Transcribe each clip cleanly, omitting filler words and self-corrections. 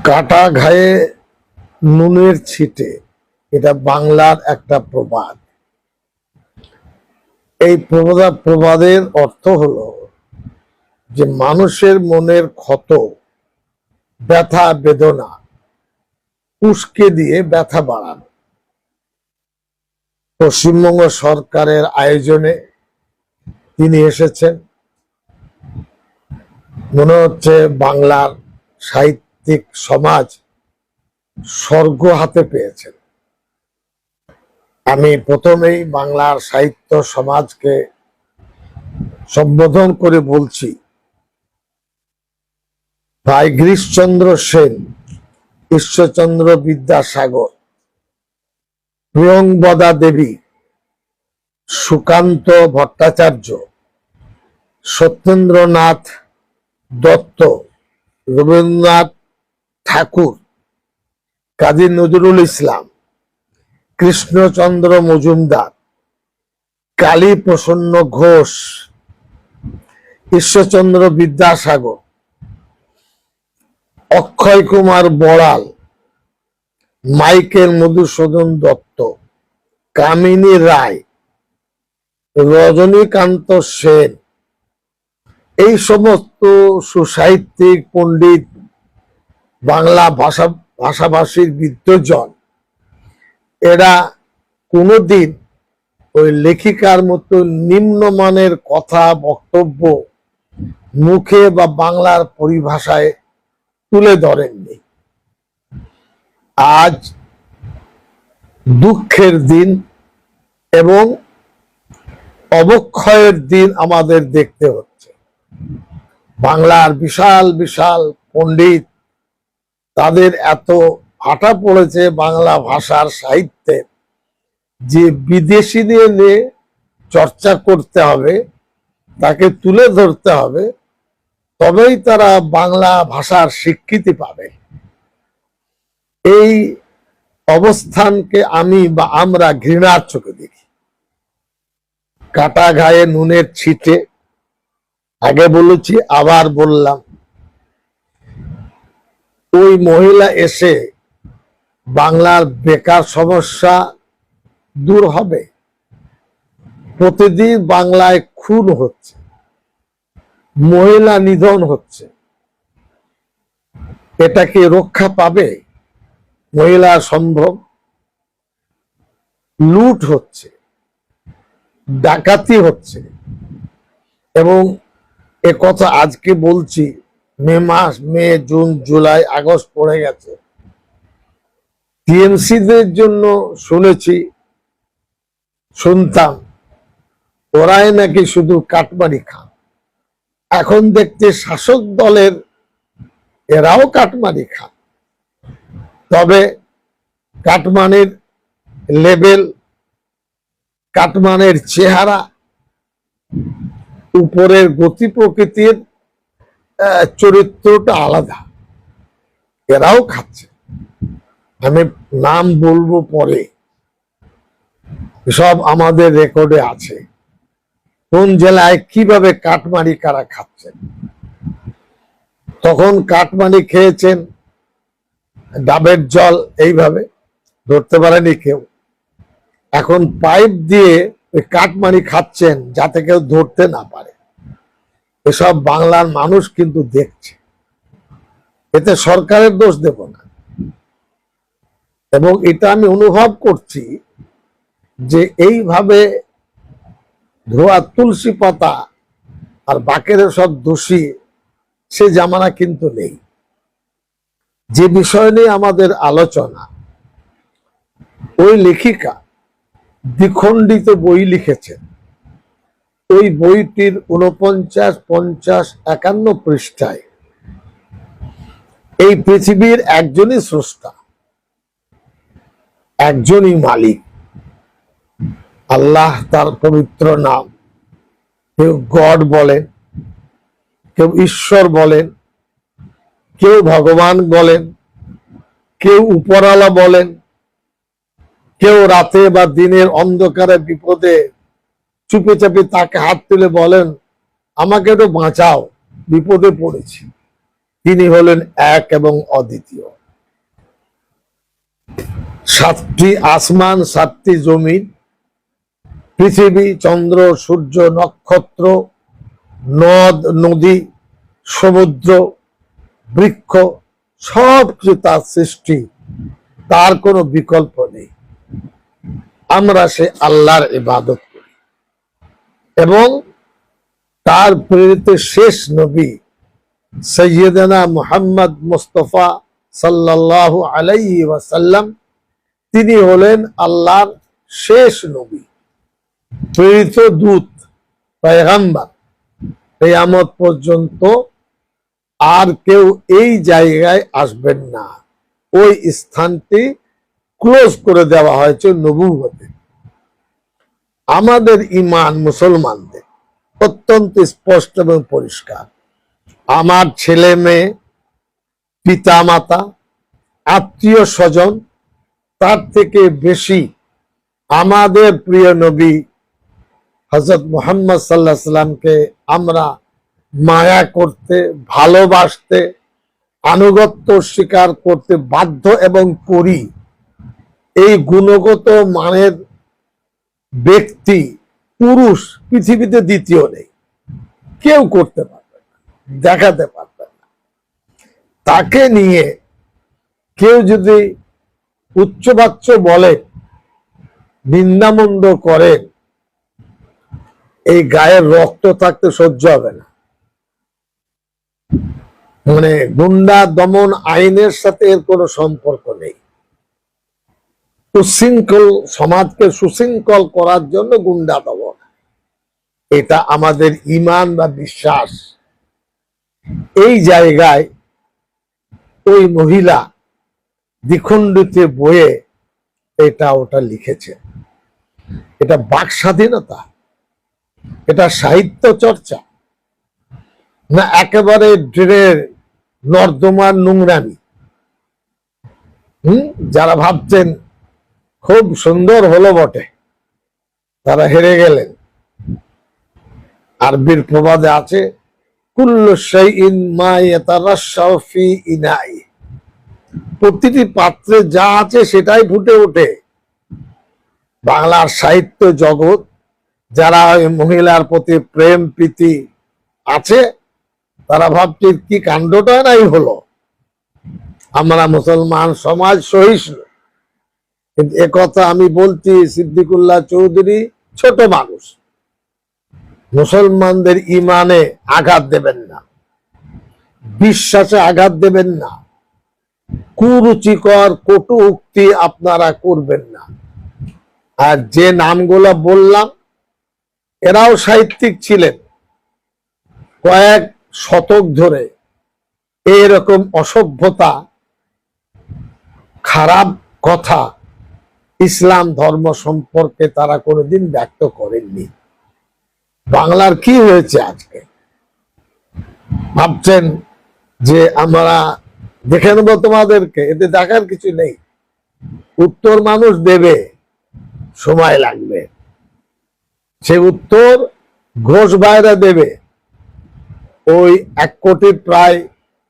কাটা ঘায়ে নুনের ছিটে, এটা বাংলার একটা প্রবাদ। এই প্রবাদের অর্থ হলো যে মানুষের মনের ক্ষত, ব্যথা বেদনা উস্কে দিয়ে ব্যথা বাড়ানো। পশ্চিমবঙ্গ সরকারের আয়োজনে তিনি এসেছেন। মনে হচ্ছে বাংলার সাহিত্যিক সমাজ স্বর্গ হাতে পেয়েছেন। আমি প্রথমেই বাংলার সাহিত্য সমাজকে সম্বোধন করে বলছি, ভাই গিরিশচন্দ্র সেন, ঈশ্বরচন্দ্র বিদ্যাসাগর, প্রিয়ংবদা দেবী, সুকান্ত ভট্টাচার্য, সত্যেন্দ্রনাথ দত্ত, রবীন্দ্রনাথ ঠাকুর, কাজী নজরুল ইসলাম, কৃষ্ণচন্দ্র মজুমদার, কালী প্রসন্ন ঘোষ, ঈশ্বরচন্দ্র বিদ্যাসাগর, অক্ষয় কুমার বড়াল, মাইকেল মধুসূদন দত্ত, কামিনী রায়, রজনীকান্ত সেন, এই সমস্ত সুসাহিত্যিক পণ্ডিত, বাংলা ভাষাভাষীর বিদ্বজ্জন, এরা কোনোদিন ওই লেখিকার মতো নিম্নমানের কথা বক্তব্য মুখে বা বাংলার পরিভাষায় তুলে ধরেননি। আজ দুঃখের দিন এবং অবক্ষয়ের দিন আমাদের দেখতে হচ্ছে। বাংলার বিশাল বিশাল পণ্ডিত, তাদের এত ভাটা পড়েছে বাংলা ভাষার সাহিত্যে যে বিদেশিদের নিয়ে চর্চা করতে হবে, তাকে তুলে ধরতে হবে, তবেই তারা বাংলা ভাষার স্বীকৃতি পাবে। এই অবস্থানকে আমি বা আমরা ঘৃণার চোখে দেখি। কাটা ঘায়ে নুনের ছিটে, আগে বলেছি আবার বললাম, ওই মহিলা এসে বাংলার বেকার সমস্যা দূর হবে? প্রতিদিন বাংলায় খুন হচ্ছে, মহিলা নিধন হচ্ছে, এটা কি রক্ষা পাবে? মহিলা সম্ভব? লুট হচ্ছে, ডাকাতি হচ্ছে, এবং এ কথা আজকে বলছি, মে, জুন, জুলাই, আগস্ট পড়ে গেছে। টিএমসিদের জন্য শুনতাম ওরাই নাকি শুধু কাটমানি খান। এখন দেখতে শাসক দলের এরাও কাটমানি খান। তবে কাটমানির লেভেল, কাটমানির চেহারা, উপরের গতি প্রকৃতির চরিত্রটা আলাদা। এরাও খাচ্ছে, আমি নাম বলবো পরে, সব আমাদের রেকর্ডে আছে কোন জেলায় কিভাবে কাটমানি কারা খাচ্ছেন। তখন কাটমানি খেয়েছেন, ডাবের জল এইভাবে ধরতে পারেনি কেউ। এখন পাইপ দিয়ে ওই কাটমানি খাচ্ছেন যাতে কেউ ধরতে না পারে। এসব বাংলার মানুষ কিন্তু দেখছে, এতে সরকারের দোষ দেব না। এবং এটা আমি অনুভব করছি যে এইভাবে ধোয়া তুলসী পাতা আর বাকের সব দোষী, সে জামানা কিন্তু নেই। যে বিষয় নিয়ে আমাদের আলোচনা, ওই লেখিকা দ্বিখণ্ডিত বই লিখেছেন। ওই বইটির 49, 50, 51 পৃষ্ঠায় এই পৃথিবীর একজনই স্রষ্টা, একজনই মালিক, আল্লাহ তার পবিত্র নাম। কেউ গড বলেন, কেউ ঈশ্বর বলেন, কেউ ভগবান বলেন, কেউ উপরওয়ালা বলেন, কেউ রাতে বা দিনের অন্ধকারে বিপদে চুপে চাপে তাকে হাত তুলে বলেন, আমাকে একটু বাঁচাও, বিপদে পড়েছি। তিনি হলেন এক এবং অদ্বিতীয়। সাতটি আসমান, সাতটি জমিন, পৃথিবী, চন্দ্র, সূর্য, নক্ষত্র, নদ নদী, সমুদ্র, বৃক্ষ, সব কিছু তার সৃষ্টি, তার কোনো বিকল্প নেই। আমরা সে আল্লাহর ইবাদত করি এবং তার প্রেরিত শেষ নবী সৈয়দনা মুহাম্মদ মুস্তাফা সাল্লাল্লাহু আলাইহি ওয়াসাল্লাম, তিনি হলেন আল্লাহর শেষ নবী, প্রেরিত দূত, পয়গম্বর। কিয়ামত পর্যন্ত আর কেউ এই জায়গায় আসবেন না। ওই স্থানটি ক্লোজ করে দেওয়া হয়েছে নবুয়তে। আমাদের ঈমান মুসলমানদের অত্যন্ত স্পষ্ট এবং পরিষ্কার। আমার ছেলে মেয়ে, পিতা মাতা, আত্মীয় স্বজন, তার থেকে বেশি আমাদের প্রিয় নবী হযরত মুহাম্মদ সাল্লাল্লাহু আলাইহি সাল্লামকে আমরা মায়া করতে, ভালোবাসতে, আনুগত্য স্বীকার করতে বাধ্য এবং করি। এই গুণগত মানের ব্যক্তি, পুরুষ পৃথিবীতে দ্বিতীয় নেই। কেউ করতে পারবে না, দেখাতে পারবে না। তাকে নিয়ে কেউ যদি উচ্চবাচ্য বলে, নিন্দামন্দ করে, এই গায়ের রক্ত থাকতে সহ্য হবে না। মানে গুন্ডা দমন আইনের সাথে এর কোনো সম্পর্ক নেই। উশৃঙ্খল সমাজকে সুশৃঙ্খল করার জন্য গুন্ডা দমন, এটা আমাদের ঈমান বা বিশ্বাস। এই জায়গায় ওই মহিলা দ্বিখণ্ডিত বইয়ে এটা ওটা লিখেছে। এটা বাক স্বাধীনতা, এটা সাহিত্য চর্চা, না একেবারে ড্রেনের নর্দমার নোংরামি? যারা ভাবছেন খুব সুন্দর হলো বটে, তারা হেরে গেলেন। আরবির প্রবাদে আছে, কুল্লু শাইইন মা ইয়াতারাশাউ ফি ইনাই। প্রতিটি পাত্রে যা আছে সেটাই ফুটে ওঠে। বাংলার সাহিত্য জগৎ যারা মহিলার প্রতি প্রেম প্রীতি আছে, তারা ভাবছে কি কাণ্ডটা নাই হলো। আমরা মুসলমান সমাজ সহিষ্ণু, কিন্তু একথা আমি বলছি, সিদ্দিকুল্লাহ চৌধুরী ছোট মানুষ, মুসলমানদের ঈমানে আঘাত দেবেন না, বিশ্বাসে আঘাত দেবেন না, কুরুচিকর কটু উক্তি আপনারা করবেন না। আর যে নামগুলো বললাম, এরাও সাহিত্যিক ছিলেন। কয়েক শতক ধরে এরকম অসভ্যতা, খারাপ কথা ইসলাম ধর্ম সম্পর্কে তারা কোনোদিন ব্যক্ত করেননি। বাংলার কি হয়েছে আজকে? ভাবছেন যে আমরা দেখে নেব তোমাদেরকে, এতে দেখার কিছু নেই। উত্তর মানুষ দেবে, সময় লাগবে। সে উত্তর ঘোষ ভাইরা দেবে, ওই 1 কোটি প্রায়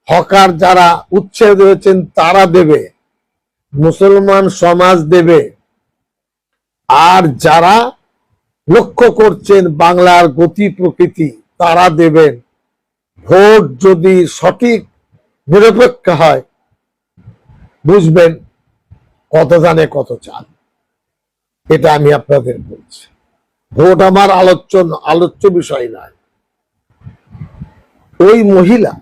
হকার যারা উচ্ছেদ হয়েছেন তারা দেবে, মুসলমান সমাজ দেবে, আর যারা লক্ষ্য করছেন বাংলার গতি প্রকৃতি তারা দেবেন। ভোট যদি সঠিক নিরপেক্ষ হয়, বুঝবেন কত জানে কত চান। এটা আমি আপনাদের বলছি। ভোট আমার আলোচ্য বিষয় নয়। ওই মহিলা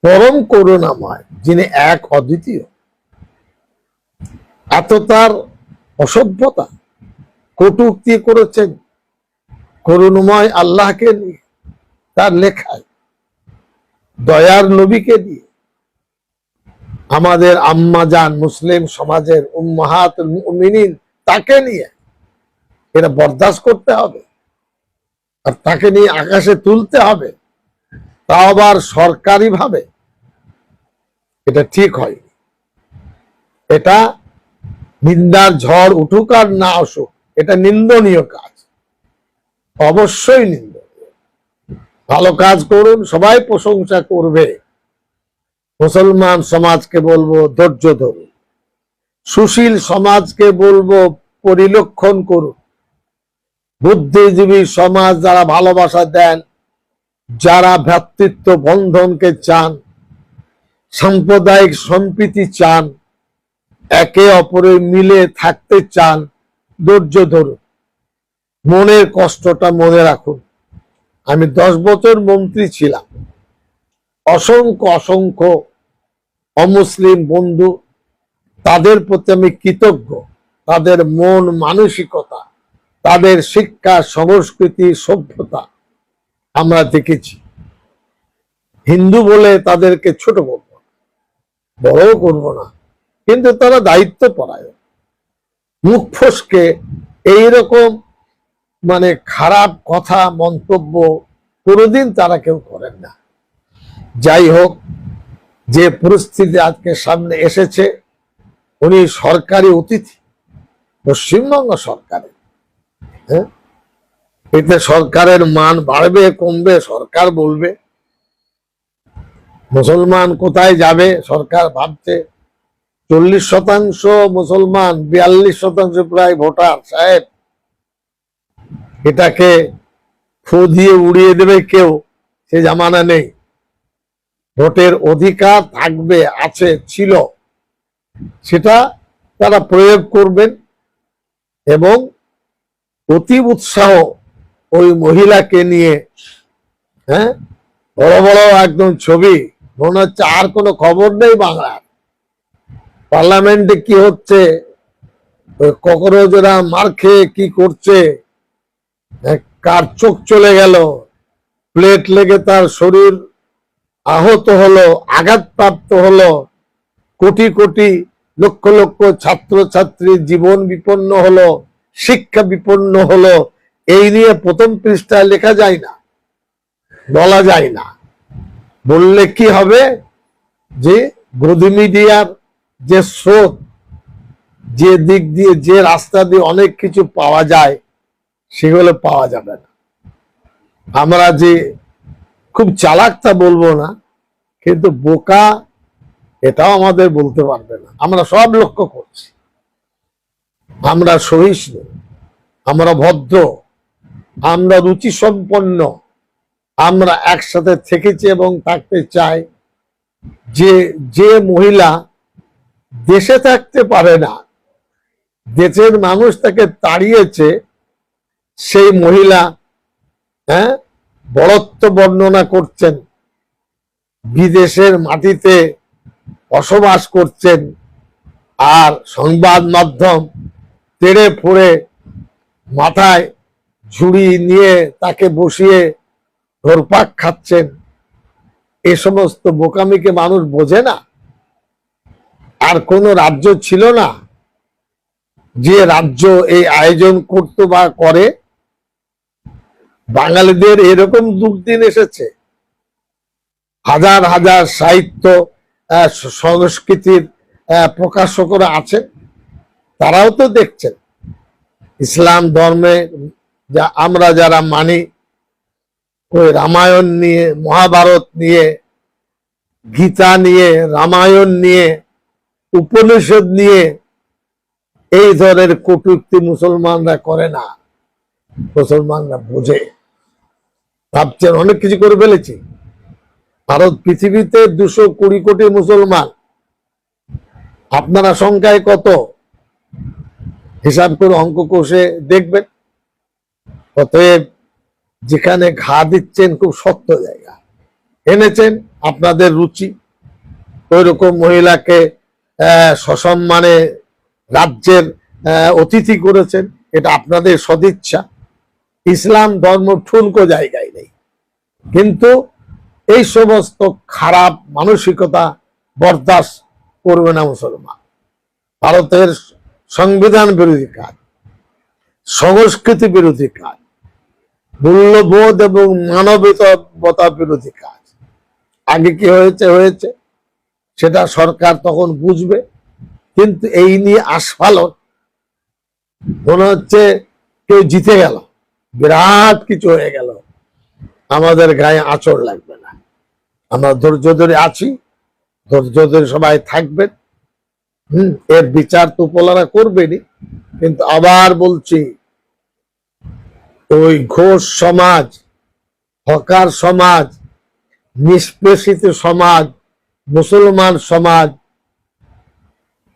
পরম করুণাময়, যিনি এক অদ্বিতীয়, এত তার অসভ্যতা কটূক্তি করেছেন করুণাময় আল্লাহকে নিয়ে, তার লেখায়, দয়ার নবীকে দিয়ে, আমাদের আম্মাজান মুসলিম সমাজের উম্মাহাতুল মুমিনিন তাকে নিয়ে। এটা বরদাস্ত করতে হবে, আর তাকে নিয়ে আকাশে তুলতে হবে, তা আবার সরকারি ভাবে। এটা ঠিক হয়। এটা নিন্দার ঝড় উঠুক আর না আসুক, এটা নিন্দনীয় কাজ, অবশ্যই নিন্দনীয়। ভালো কাজ করুন, সবাই প্রশংসা করবে, মুসলমান সমাজকে বলবো ধৈর্য ধরুন, সুশীল সমাজকে বলবো পরিলক্ষণ করুন, বুদ্ধিজীবী সমাজ যারা ভালোবাসা দেন, যারা ভ্রাতৃত্ব বন্ধনকে চান, সাম্প্রদায়িক সম্প্রীতি চান, একে অপরে মিলে থাকতে চান, ধৈর্য ধরুন, মনের কষ্টটা মনে রাখুন। আমি 10 বছর মন্ত্রী ছিলাম, অসংখ্য অসংখ্য অমুসলিম বন্ধু, তাদের প্রতি আমি কৃতজ্ঞ। তাদের মন মানসিকতা, তাদের শিক্ষা, সংস্কৃতি, সভ্যতা আমরা দেখেছি। হিন্দু বলে তাদেরকে ছোট করব, বড়ও করব না, কিন্তু তারা দায়িত্ব পরায়ণ। মুখ ফসকে এইরকম মানে খারাপ কথা মন্তব্য কোনোদিন তারা কেউ করেন না। যাই হোক, যে পরিস্থিতি আজকে সামনে এসেছে, উনি সরকারি অতিথি, পশ্চিমবঙ্গ সরকারের। হ্যাঁ, এতে সরকারের মান বাড়বে কমবে সরকার বলবে। মুসলমান কোথায় যাবে সরকার ভাবছে। 40% মুসলমান, 42% প্রায় ভোটার সাহেব, এটাকে ফু দিয়ে উড়িয়ে দেবে কেউ, সে জামানা নেই। ভোটের অধিকার থাকবে, আছে, ছিল, সেটা তারা প্রয়োগ করবেন। এবং অতি উৎসাহ ওই মহিলাকে নিয়ে, হ্যাঁ, বড় বড় একদম ছবি, মনে হচ্ছে আর কোনো খবর নেই বাংলার। পার্লামেন্টে কি হচ্ছে, ককরোজরা মার খেয়ে কি করছে, কার চোখ চলে গেল, প্লেট লেগে তার শরীর আহত হলো, আঘাতপ্রাপ্ত হলো, কোটি কোটি লক্ষ লক্ষ ছাত্র ছাত্রীর জীবন বিপন্ন হলো, শিক্ষা বিপন্ন হলো, এই নিয়ে প্রথম পৃষ্ঠায় লেখা যায় না, বলা যায় না। বললে কি হবে, যে গদি মিডিয়ার যে স্রোত, যে দিক দিয়ে, যে রাস্তা দিয়ে অনেক কিছু পাওয়া যায়, সেগুলো পাওয়া যাবে না। আমরা যে খুব চালাক তা বলবো না, কিন্তু বোকা এটাও আমাদের বলতে পারবে না। আমরা সব লক্ষ্য করছি। আমরা সহিষ্ণু, আমরা ভদ্র, আমরা রুচি সম্পন্ন, আমরা একসাথে থেকেছি এবং থাকতে চাই। যে মহিলা দেশে থাকতে পারে না, দেশের মানুষ তাকে তাড়িয়েছে, সেই মহিলা, হ্যাঁ, বড়ত্ব বর্ণনা করছেন, বিদেশের মাটিতে বসবাস করছেন, আর সংবাদ মাধ্যম তেড়ে ফুড়ে মাথায় ঝুড়ি নিয়ে তাকে বসিয়ে ঘোরপাক খাচ্ছেন। এ সমস্ত বোকামিকে মানুষ বোঝে না। আর কোন রাজ্য ছিল না যে রাজ্য এই আয়োজন করতো বা করে। বাঙালিদের এরকম দুর্দিন এসেছে, হাজার হাজার সাহিত্য সংস্কৃতির প্রকাশকরা আছেন, তারাও তো দেখছেন। ইসলাম ধর্মে আমরা যারা মানি, ওই রামায়ণ নিয়ে, মহাভারত নিয়ে, গীতা নিয়ে, রামায়ণ নিয়ে, উপনিষদ নিয়ে এই ধরনের কটূক্তি মুসলমানরা করে না। মুসলমানরা বোঝে, ভাবছেন অনেক কিছু করে ফেলেছি। ভারত পৃথিবীতে 220 কোটি মুসলমান, আপনারা সংখ্যায় কত হিসাব করে অঙ্ক কষে দেখবেন। অতএব যেখানে ঘা দিচ্ছেন খুব শক্ত জায়গা এনেছেন, আপনাদের রুচি। ওই রকম মহিলাকে সসম্মানে রাজ্যের অতিথি করেছেন, এটা আপনাদের সদিচ্ছা। ইসলাম ধর্ম ঠুনকো জায়গায় নেই, কিন্তু এই সমস্ত খারাপ মানসিকতা বরদাস্ত করবে না মুসলমান। ভারতের সংবিধান বিরোধী কাজ, সংস্কৃতি বিরোধী কাজ, মূল্যবোধ এবং মানবতা বিরোধী কাজ। আগে কি হয়েছে সেটা সরকার তখন বুঝবে। কিন্তু এই নিয়ে আস্ফালন, মনে হচ্ছে কেউ জিতে গেল, বিরাট কিছু হয়ে গেল, আমাদের গায়ে আঁচড় লাগবে না। আমরা ধৈর্য ধরে আছি, ধৈর্য ধরে সবাই থাকবেন। এর বিচার তো উপলারা করবেনই, কিন্তু আবার বলছি, ওই ঘোষ সমাজ, হকার সমাজ, নিষ্পেষিত সমাজ, মুসলমান সমাজ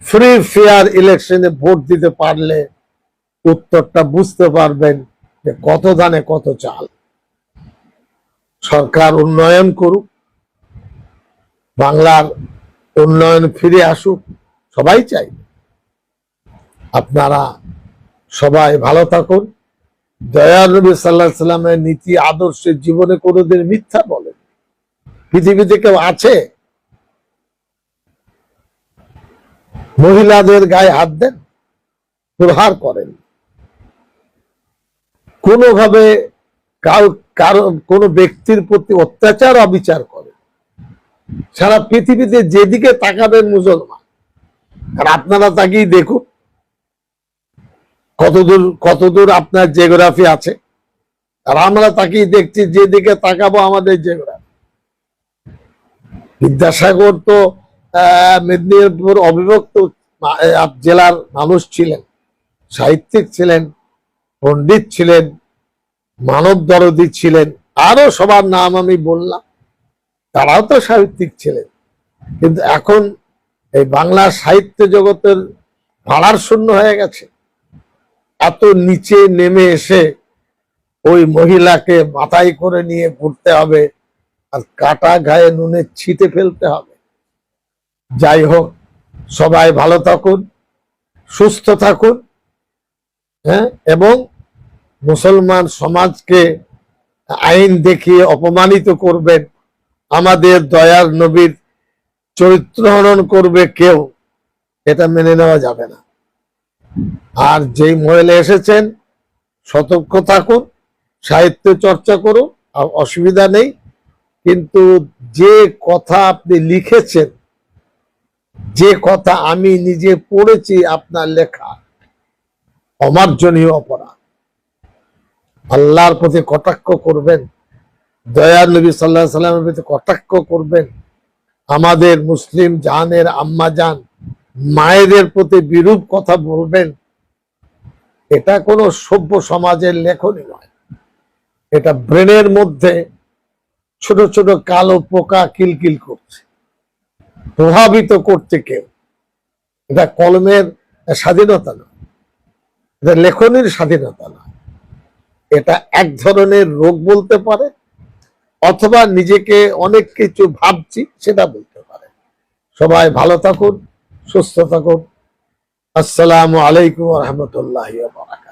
ফ্রি ফেয়ার ইলেকশনে ভোট দিতে পারলে উত্তরটা বুঝতে পারবেন যে কত ধানে কত চাল। সরকার উন্নয়ন করুক, বাংলার উন্নয়ন ফিরে আসুক, সবাই চাই। আপনারা সবাই ভালো থাকুন। দয়াল নবী সাল্লাল্লাহু আলাইহি সাল্লামের নীতি আদর্শের জীবনে কোনোদিন মিথ্যা বলেন। পৃথিবীতে কেউ আছে মহিলাদের গায়ে হাত দেন, প্রহার করেন, কোনোভাবে কারো কোনো ব্যক্তির প্রতি অত্যাচার অবিচার করেন? সারা পৃথিবীতে যেদিকে তাকাবেন মুসলমান। আর আপনারা তাকিয়ে দেখুন কতদূর আপনার জিওগ্রাফি আছে, আর আমরা তাকিয়ে দেখছি যেদিকে তাকাবো আমাদের জিওগ্রাফি। বিদ্যাসাগর তো মেদিনীপুর অবিভক্ত জেলার মানুষ ছিলেন, সাহিত্যিক ছিলেন, পণ্ডিত ছিলেন, মানব দরদী ছিলেন, আরো সবার নাম আমি বললাম, তারাও তো সাহিত্যিক ছিলেন। কিন্তু এখন এই বাংলা সাহিত্য জগতের ভাড়ার শূন্য হয়ে গেছে। এত নিচে নেমে এসে ওই মহিলাকে মাথায় করে নিয়ে ঘুরতে হবে আর কাটা গায়ে নুনে ছিটে ফেলতে হবে। যাই হোক, সবাই ভালো থাকুন, সুস্থ থাকুন, এবং মুসলমান সমাজকে আইন দেখিয়ে অপমানিত করবেন, আমাদের দয়ার নবীর চরিত্র হনন করবে কেউ, এটা মেনে নেওয়া যাবে না। আর যেই মহিলা এসেছেন সতর্ক থাকুন, সাহিত্য চর্চা করুন, অসুবিধা নেই, কিন্তু যে কথা আপনি লিখেছেন, যে কথা আমি নিজে পড়েছি আপনার লেখা, অমার্জনীয় অপরাধ। আল্লাহর প্রতি কটাক্ষ করবেন, দয়ার নবী সাল্লাল্লাহু আলাইহি সাল্লামের প্রতি কটাক্ষ করবেন, আমাদের মুসলিম জাহানের আম্মা জান মায়েদের প্রতি বিরূপ কথা বলবেন, এটা কোনো সভ্য সমাজের লেখনী নয়। এটা ব্রেনের মধ্যে ছোট ছোট কালো পোকা কিলকিল করছে, প্রভাবিত করছে কেউ। এটা কলমের স্বাধীনতা নয়, এটা লেখনীর স্বাধীনতা নয়। এটা এক ধরনের রোগ বলতে পারে, অথবা নিজেকে অনেক কিছু ভাবছি সেটা বলতে পারে। সবাই ভালো থাকুন, সুস্থ থাকুন। আসসালামু আলাইকুম ওয়া রাহমাতুল্লাহি ওয়া বারাকাতুহু।